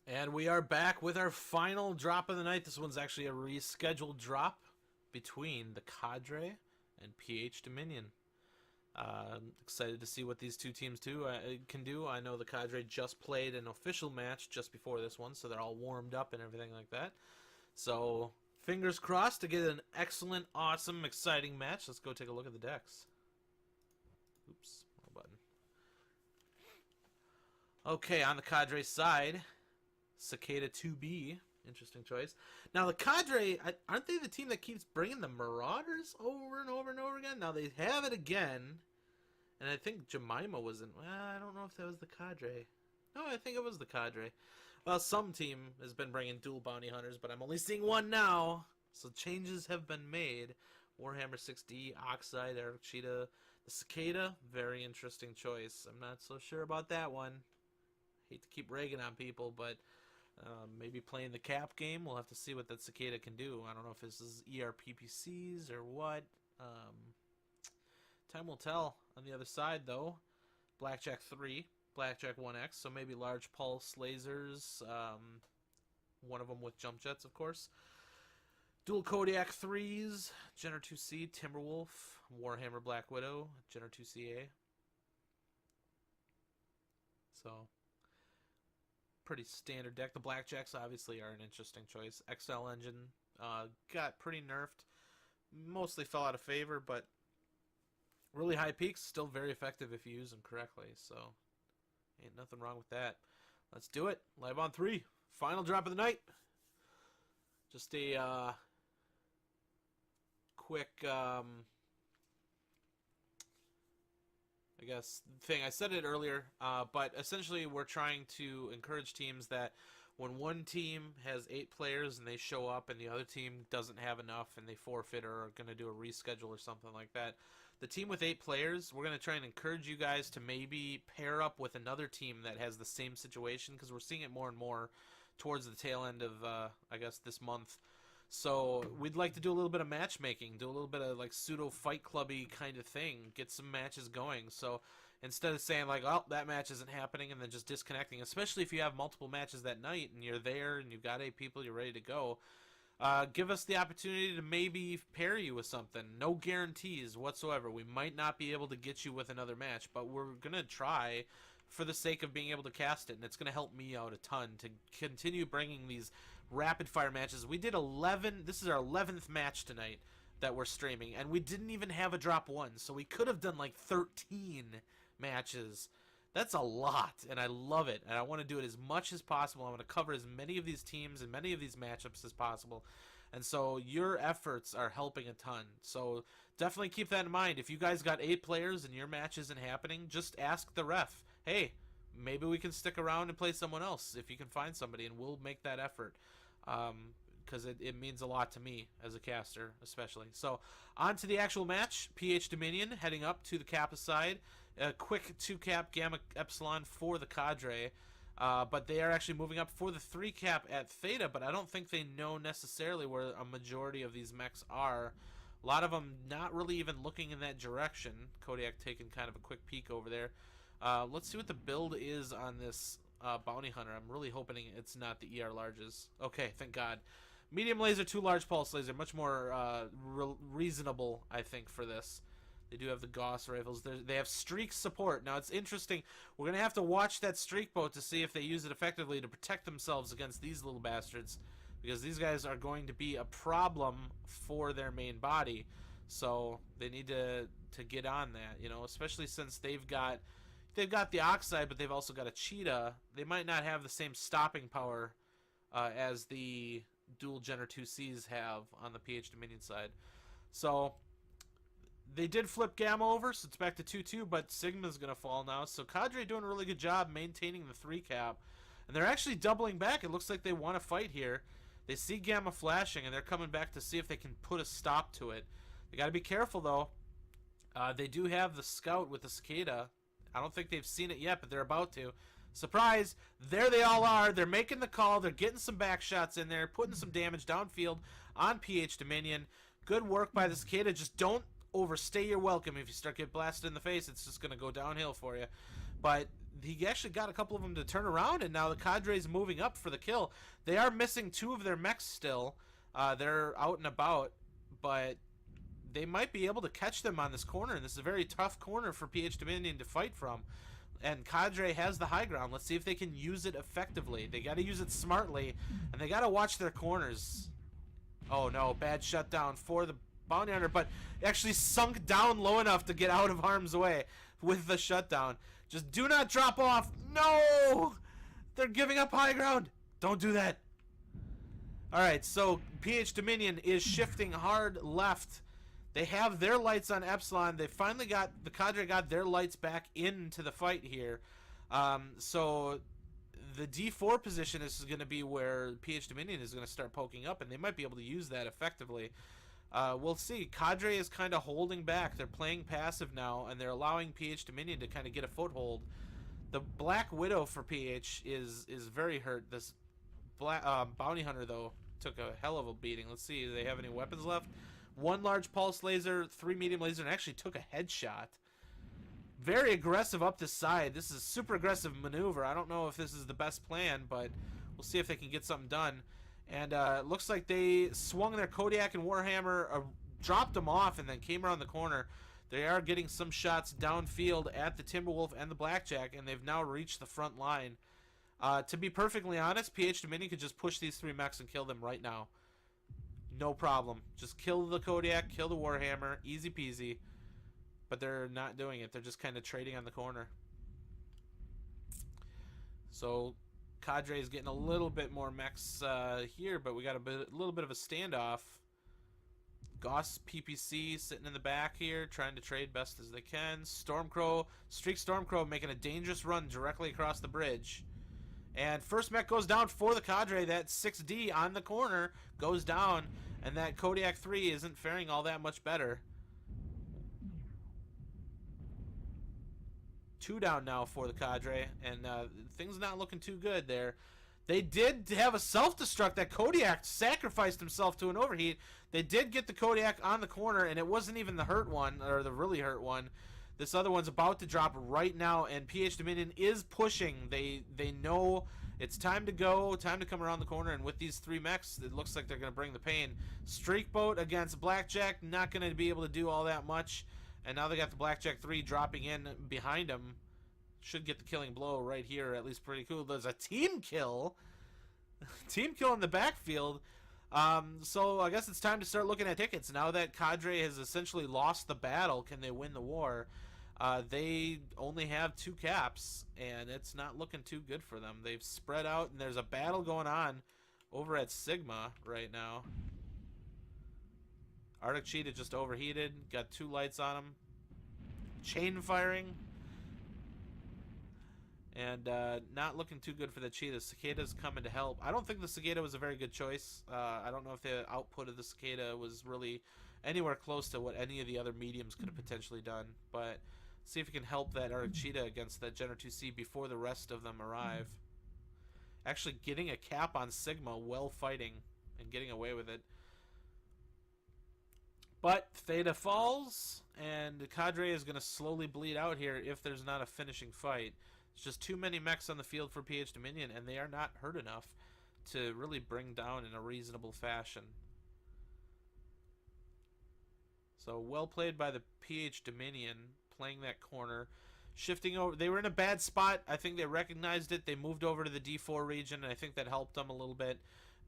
And we are back with our final drop of the night. This one's actually a rescheduled drop between the Cadre and PH Dominion. Excited to see what these two teams can do. I know the Cadre just played an official match just before this one, so they're all warmed up and everything like that. So, fingers crossed to get an excellent, awesome, exciting match. Let's go take a look at the decks. Oops, wrong button. Okay, on the Cadre side, Cicada 2B. Interesting choice. Now, the Cadre, aren't they the team that keeps bringing the Marauders over and over and over again? Now, they have it again. And I think Jemima was in... Well, I don't know if that was the Cadre. No, I think it was the Cadre. Well, some team has been bringing dual bounty hunters, but I'm only seeing one now. So changes have been made. Warhammer 6D, Oxide, Eric Cheetah. The Cicada, very interesting choice. I'm not so sure about that one. Hate to keep ragging on people, but maybe playing the cap game. We'll have to see what that Cicada can do. I don't know if this is ERPPCs or what. Time will tell. On the other side, though, Blackjack 3, Blackjack 1X, so maybe large pulse lasers, one of them with jump jets, of course. Dual Kodiak 3s, Jenner 2C, Timberwolf, Warhammer Black Widow, Jenner 2CA. So, pretty standard deck. The Blackjacks obviously are an interesting choice. XL engine got pretty nerfed. Mostly fell out of favor, but really high peaks, still very effective if you use them correctly. So, ain't nothing wrong with that. Let's do it. Live on 3. Final drop of the night. Just a quick, I guess, thing. I said it earlier, but essentially we're trying to encourage teams that when one team has 8 players and they show up and the other team doesn't have enough and they forfeit or are going to do a reschedule or something like that, the team with 8 players, we're going to try and encourage you guys to maybe pair up with another team that has the same situation, because we're seeing it more and more towards the tail end of, I guess, this month. So we'd like to do a little bit of matchmaking, do a little bit of like pseudo Fight Clubby kind of thing, get some matches going. So instead of saying like, oh, that match isn't happening, and then just disconnecting, especially if you have multiple matches that night and you're there and you've got 8 people, you're ready to go, give us the opportunity to maybe pair you with something. No guarantees whatsoever. We might not be able to get you with another match, but we're going to try for the sake of being able to cast it, and it's going to help me out a ton to continue bringing these rapid-fire matches. We did 11, this is our 11th match tonight that we're streaming, and we didn't even have a drop 1, so we could have done like 13 matches. That's a lot, and I love it, and I want to do it as much as possible. I want to cover as many of these teams and many of these matchups as possible, and so your efforts are helping a ton. So definitely keep that in mind. If you guys got 8 players and your match isn't happening, just ask the ref, hey, maybe we can stick around and play someone else if you can find somebody, and we'll make that effort. Because it means a lot to me as a caster, especially. So, on to the actual match. PH Dominion heading up to the Kappa side. A quick 2-cap Gamma Epsilon for the Cadre. But they are actually moving up for the 3-cap at Theta, but I don't think they know necessarily where a majority of these mechs are. A lot of them not really even looking in that direction. Kodiak taking kind of a quick peek over there. Let's see what the build is on this bounty hunter. I'm really hoping it's not the ER larges. Okay, thank God. Medium laser, 2 large pulse laser, much more reasonable, I think, for this. They do have the Gauss rifles. They have streak support. Now, it's interesting. We're going to have to watch that streak boat to see if they use it effectively to protect themselves against these little bastards, because these guys are going to be a problem for their main body. So they need to get on that, you know, especially since they've got the Oxide, but they've also got a Cheetah. They might not have the same stopping power as the dual Jenner 2Cs have on the PH Dominion side. So they did flip Gamma over, so it's back to 2-2, but Sigma's going to fall now. So Cadre doing a really good job maintaining the 3-cap. And they're actually doubling back. It looks like they want to fight here. They see Gamma flashing, and they're coming back to see if they can put a stop to it. They got to be careful, though. They do have the Scout with the Cicada. I don't think they've seen it yet, but they're about to. Surprise! There they all are. They're making the call. They're getting some back shots in there, putting some damage downfield on PH Dominion. Good work by the Cicada. Just don't overstay your welcome. If you start getting blasted in the face, it's just going to go downhill for you. But he actually got a couple of them to turn around, and now the Cadre's moving up for the kill. They are missing 2 of their mechs still. They're out and about, but they might be able to catch them on this corner, and this is a very tough corner for PH Dominion to fight from. And Cadre has the high ground. Let's see if they can use it effectively. They got to use it smartly, and they got to watch their corners. Oh no, bad shutdown for the bounty hunter, but actually sunk down low enough to get out of harm's way with the shutdown. Just do not drop off. No! They're giving up high ground. Don't do that. Alright, so PH Dominion is shifting hard left. They have their lights on Epsilon. They finally got, the Cadre got their lights back into the fight here. So the D4 position is going to be where PH Dominion is going to start poking up, and they might be able to use that effectively. We'll see. Cadre is kind of holding back. They're playing passive now, and they're allowing PH Dominion to kind of get a foothold. The Black Widow for PH is very hurt. This bounty hunter, though, took a hell of a beating. Let's see. Do they have any weapons left? 1 large pulse laser, 3 medium laser, and actually took a headshot. Very aggressive up the side. This is a super aggressive maneuver. I don't know if this is the best plan, but we'll see if they can get something done. And it looks like they swung their Kodiak and Warhammer, dropped them off, and then came around the corner. They are getting some shots downfield at the Timberwolf and the Blackjack, and they've now reached the front line. To be perfectly honest, PH Dominion could just push these 3 mechs and kill them right now. No problem. Just kill the Kodiak, kill the Warhammer, easy peasy. But they're not doing it. They're just kind of trading on the corner. So Cadre is getting a little bit more mechs here, but we got a little bit of a standoff. Goss PPC sitting in the back here, trying to trade best as they can. Stormcrow, Streak Stormcrow making a dangerous run directly across the bridge. And first mech goes down for the Cadre. That 6D on the corner goes down, and that Kodiak 3 isn't faring all that much better. 2 down now for the Cadre, and things not looking too good there. They did have a self-destruct. That Kodiak sacrificed himself to an overheat. They did get the Kodiak on the corner, and it wasn't even the hurt one, or the really hurt one. This other one's about to drop right now, and PH Dominion is pushing. They know it's time to go, time to come around the corner, and with these 3 mechs, it looks like they're going to bring the pain. Streak Boat against Blackjack, not going to be able to do all that much, and now they got the Blackjack 3 dropping in behind them. Should get the killing blow right here, at least pretty cool. There's a team kill. Team kill in the backfield. So I guess it's time to start looking at tickets. Now that Cadre has essentially lost the battle, can they win the war? They only have 2 caps, and it's not looking too good for them. They've spread out, and there's a battle going on over at Sigma right now. Arctic Cheetah just overheated, got 2 lights on him. Chain firing. And not looking too good for the Cheetah. Cicada's coming to help. I don't think the Cicada was a very good choice. I don't know if the output of the Cicada was really anywhere close to what any of the other mediums could have potentially done. But see if we can help that Arctic Cheetah against that Jenner 2C before the rest of them arrive. Actually getting a cap on Sigma while fighting and getting away with it. But Theta falls, and the Cadre is going to slowly bleed out here if there's not a finishing fight. It's just too many mechs on the field for PH Dominion, and they are not hurt enough to really bring down in a reasonable fashion. So well played by the PH Dominion, playing that corner. Shifting over, they were in a bad spot. I think they recognized it. They moved over to the D4 region, and I think that helped them a little bit.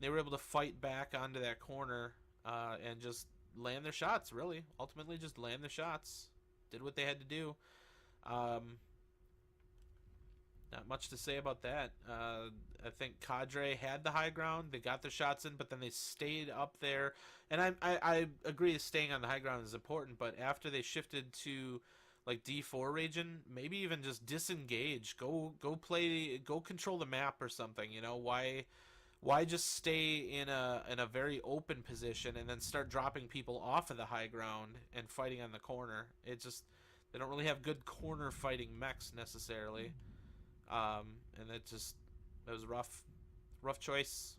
They were able to fight back onto that corner and just land their shots, really. Ultimately, just land their shots. Did what they had to do. Not much to say about that. I think Cadre had the high ground. They got their shots in, but then they stayed up there. And I agree staying on the high ground is important, but after they shifted to like D4 region, maybe even just disengage. Go control the map or something, you know? Why just stay in a very open position and then start dropping people off of the high ground and fighting on the corner? It just, they don't really have good corner fighting mechs necessarily. And it was rough choice.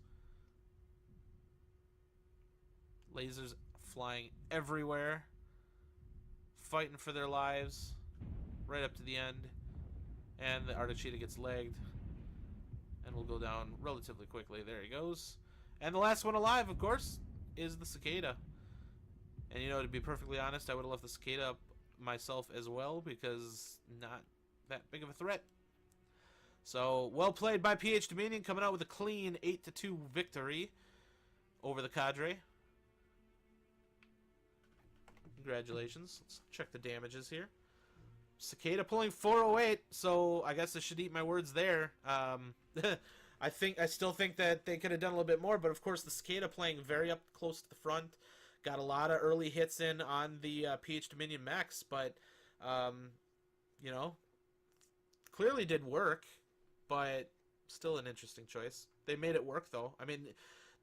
Lasers flying everywhere, fighting for their lives right up to the end. And the Arctic Cheetah gets legged. And will go down relatively quickly. There he goes. And the last one alive, of course, is the Cicada. And, you know, to be perfectly honest, I would have left the Cicada up myself as well, because not that big of a threat. So, well played by PH Dominion, coming out with a clean 8-2 victory over the Cadre. Congratulations. Let's check the damages here. Cicada pulling 408, so I guess I should eat my words there. I still think that they could have done a little bit more, but of course the Cicada playing very up close to the front. Got a lot of early hits in on the PH Dominion mechs, but, you know, clearly did work, but still an interesting choice. They made it work, though. I mean,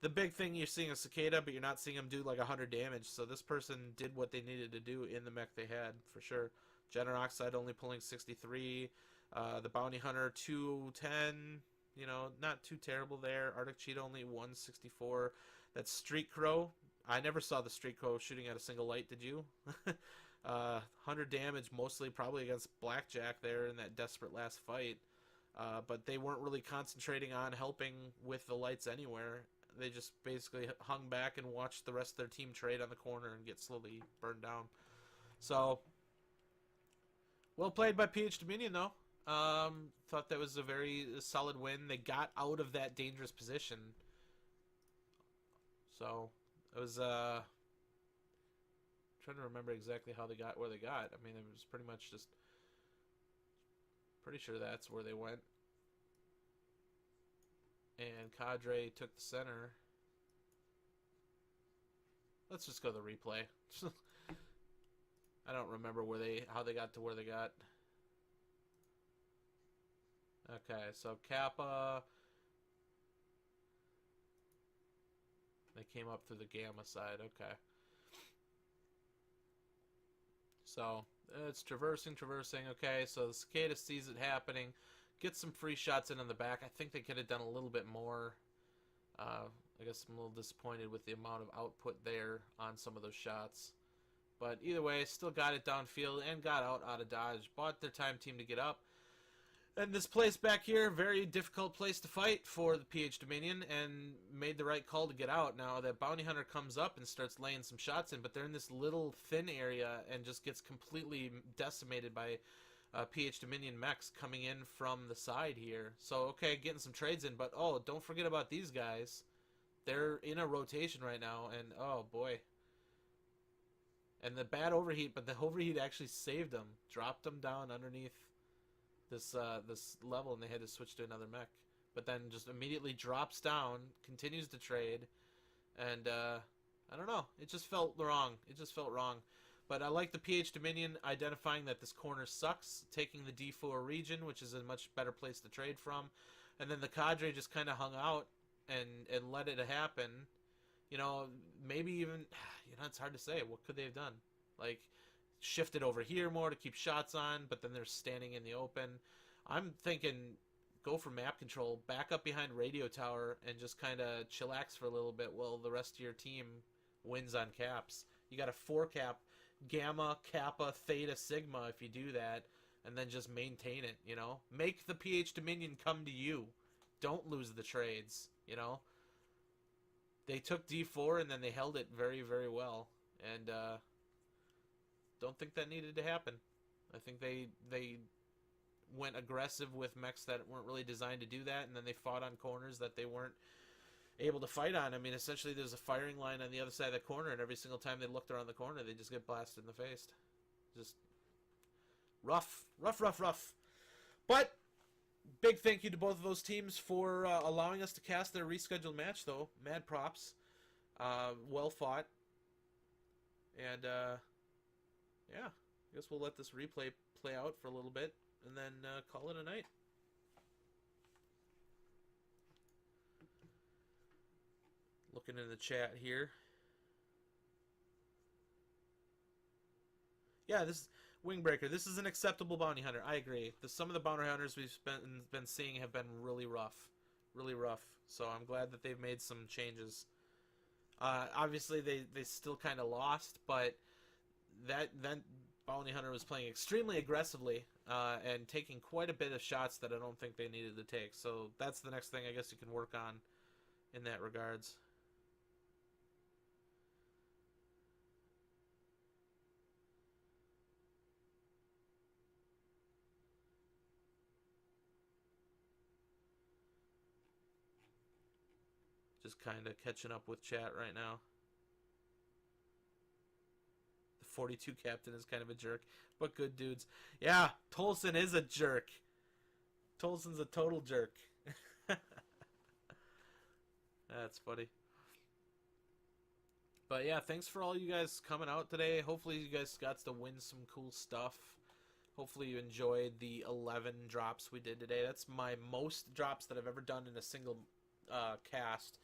the big thing, you're seeing a Cicada, but you're not seeing them do like 100 damage, so this person did what they needed to do in the mech they had, for sure. Jenner Oxide only pulling 63, the Bounty Hunter 210, you know, not too terrible there. Arctic Cheetah only 164. That Street Crow, I never saw the Street Crow shooting at a single light, did you? 100 damage, mostly probably against Blackjack there in that desperate last fight. But they weren't really concentrating on helping with the lights anywhere. They just basically hung back and watched the rest of their team trade on the corner and get slowly burned down. So, well played by PH Dominion, though. Thought that was a very solid win. They got out of that dangerous position. So, it was, trying to remember exactly how they got where they got. I mean, it was pretty much just, pretty sure that's where they went. And Cadre took the center. Let's just go to the replay. I don't remember how they got to where they got. Okay, so Kappa. They came up through the Gamma side. Okay. So it's traversing. Okay, so the Cicada sees it happening. Gets some free shots in on the back. I think they could have done a little bit more. I guess I'm a little disappointed with the amount of output there on some of those shots. But either way, still got it downfield and got out of dodge. Bought their time team to get up. And this place back here, very difficult place to fight for the PH Dominion, and made the right call to get out. Now, that Bounty Hunter comes up and starts laying some shots in, but they're in this little thin area and just gets completely decimated by PH Dominion mechs coming in from the side here. So, okay, getting some trades in, but, oh, don't forget about these guys. They're in a rotation right now, and, oh, boy. And the bad overheat, but the overheat actually saved them. Dropped them down underneath this level, and they had to switch to another mech. But then just immediately drops down, continues to trade, and I don't know. It just felt wrong. But I like the PH Dominion identifying that this corner sucks, taking the D4 region, which is a much better place to trade from, and then the Cadre just kind of hung out and let it happen. You know, maybe even, you know, it's hard to say. What could they have done? Like, shifted over here more to keep shots on, but then they're standing in the open. I'm thinking go for map control, back up behind radio tower, and just kind of chillax for a little bit while the rest of your team wins on caps. You got a 4-cap, Gamma, Kappa, Theta, Sigma if you do that, and then just maintain it, you know? Make the PH Dominion come to you. Don't lose the trades, you know? They took D4 and then they held it very, very well. And don't think that needed to happen. I think they went aggressive with mechs that weren't really designed to do that, and then they fought on corners that they weren't able to fight on. I mean, essentially there's a firing line on the other side of the corner, and every single time they looked around the corner, they just get blasted in the face. Just rough. But big thank you to both of those teams for allowing us to cast their rescheduled match, though. Mad props. Well fought. And, yeah. I guess we'll let this replay play out for a little bit and then call it a night. Looking in the chat here. Yeah, this is Wingbreaker. This is an acceptable bounty hunter. I agree. Some of the bounty hunters we've been seeing have been really rough. Really rough. So I'm glad that they've made some changes. Obviously, they still kind of lost, but that Bounty Hunter was playing extremely aggressively and taking quite a bit of shots that I don't think they needed to take. So that's the next thing I guess you can work on in that regards. Just kind of catching up with chat right now. The 42 captain is kind of a jerk, but good dudes. Yeah, Tolson is a jerk. Tolson's a total jerk. That's funny. But yeah, thanks for all you guys coming out today. Hopefully you guys got to win some cool stuff. Hopefully you enjoyed the 11 drops we did today. That's my most drops that I've ever done in a single cast.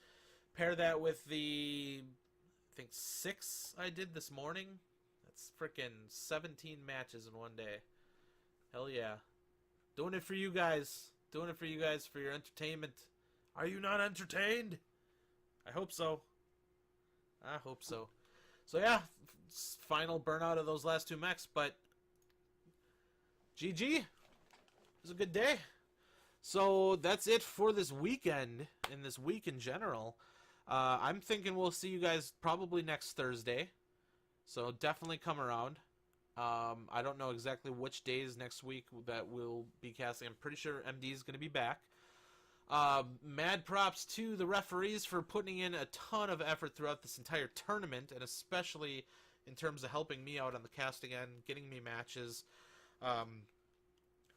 Pair that with the, I think, 6 I did this morning. That's freaking 17 matches in one day. Hell yeah. Doing it for you guys. Doing it for you guys for your entertainment. Are you not entertained? I hope so. I hope so. So yeah, final burnout of those last 2 mechs, but GG. It was a good day. So that's it for this weekend and this week in general. I'm thinking we'll see you guys probably next Thursday. So definitely come around. I don't know exactly which days next week that we'll be casting. I'm pretty sure MD is going to be back. Mad props to the referees for putting in a ton of effort throughout this entire tournament, and especially in terms of helping me out on the casting end, getting me matches,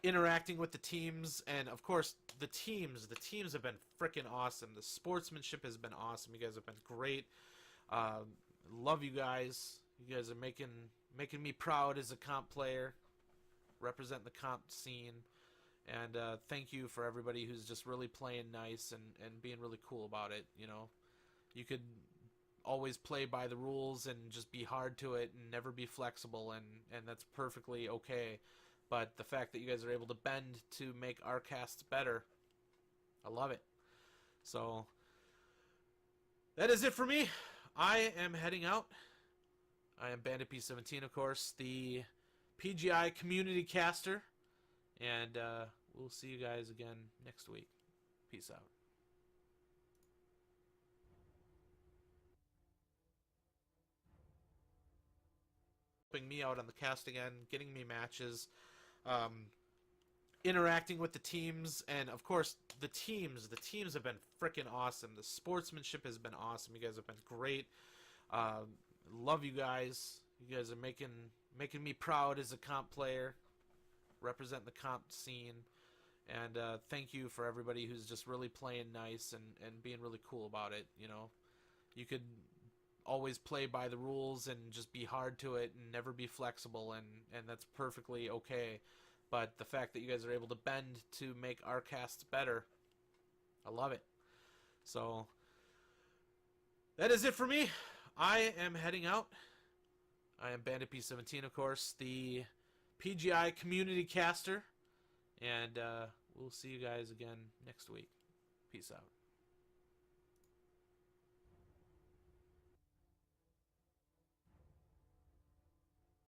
interacting with the teams, and of course the teams have been freaking awesome. The sportsmanship has been awesome. You guys have been great. Love you guys. You guys are making me proud as a comp player, representing the comp scene. And thank you for everybody who's just really playing nice and being really cool about it. You know, you could always play by the rules and just be hard to it and never be flexible, and that's perfectly okay. But the fact that you guys are able to bend to make our casts better, I love it. So that is it for me. I am heading out. I am Bandit17, of course, the PGI community caster. And we'll see you guys again next week. Peace out. Helping me out on the casting end, getting me matches, interacting with the teams, and of course the teams have been freaking awesome. The sportsmanship has been awesome. You guys have been great. Love you guys. You guys are making me proud as a comp player, represent the comp scene. And thank you for everybody who's just really playing nice and being really cool about it. You know, you could always play by the rules and just be hard to it and never be flexible, and that's perfectly okay. But the fact that you guys are able to bend to make our casts better, I love it. So that is it for me. I am heading out. I am Bandit17, of course, the PGI community caster. And we'll see you guys again next week. Peace out.